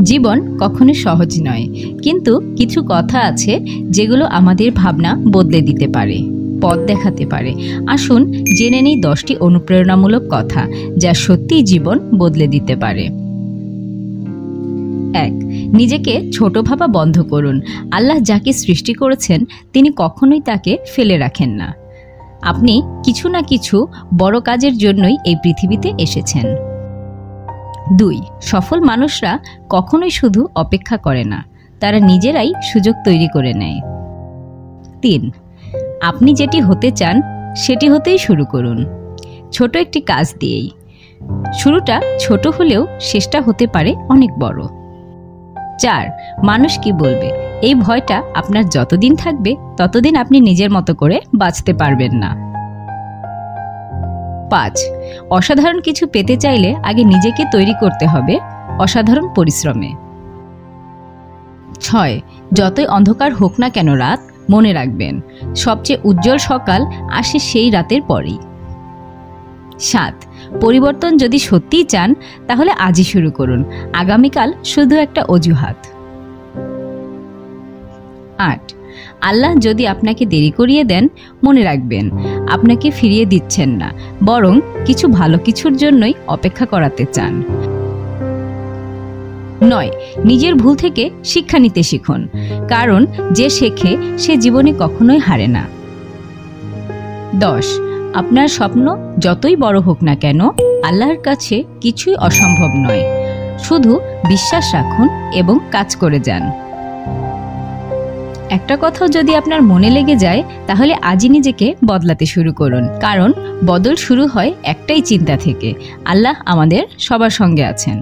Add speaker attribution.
Speaker 1: জীবন কখনো সহজ নয়, কিন্তু কিছু কথা আছে যেগুলো আমাদের ভাবনা বদলে দিতে পারে, পথ দেখাতে পারে। আসুন জেনে নেই 10টি অনুপ্রেরণামূলক কথা যা সত্যিই জীবন বদলে দিতে পারে। 1. নিজেকে ছোট ভাবা বন্ধ করুন। আল্লাহ যাকে সৃষ্টি করেছেন তিনি কখনোই তাকে ফেলে রাখেন না। আপনি কিছু না কিছু বড় কাজের জন্যই এই পৃথিবীতে এসেছেন। 2. সফল মানুষরা কখনোই শুধু অপেক্ষা করে না, তারা নিজেরাই সুযোগ তৈরি করে নেয়। 3. আপনি যেটি হতে চান সেটি হতেই শুরু করুন, ছোট একটি কাজ দিয়েই। শুরুটা ছোট হলেও শেষটা হতে পারে অনেক বড়। 4. মানুষ কি বলবে, এই ভয়টা আপনার যতদিন থাকবে ততদিন আপনি নিজের মতো করে বাঁচতে পারবেন না। 5. অসাধারণ কিছু পেতে চাইলে আগে নিজেকে তৈরি করতে হবে অসাধারণ পরিশ্রমে। 6. যতই অন্ধকার হোক না কেন রাত, মনে রাখবেন সবচেয়ে উজ্জ্বল সকাল আসে সেই রাতের পরেই। 7. পরিবর্তন যদি সত্যিই চান তাহলে আজই শুরু করুন, আগামীকাল শুধু একটা অজুহাত। 8. আল্লাহ যদি আপনাকে দেরি করিয়ে দেন, মনে রাখবেন আপনাকে ফিরিয়ে দিচ্ছেন না, বরং কিছু ভালো কিছুর জন্যই অপেক্ষা করাতে চান। 9. নিজের ভুল থেকে শিক্ষা নিতে শিখুন, কারণ যে শেখে সে জীবনে কখনোই হারে না। 10. আপনার স্বপ্ন যতই বড় হোক না কেন, আল্লাহর কাছে কিছুই অসম্ভব নয়। শুধু বিশ্বাস রাখুন এবং কাজ করে যান। একটা কথাও যদি আপনার মনে লেগে যায় তাহলে আজই নিজেকে বদলাতে শুরু করুন, কারণ বদল শুরু হয় একটাই চিন্তা থেকে। আল্লাহ আমাদের সবার সঙ্গে আছেন।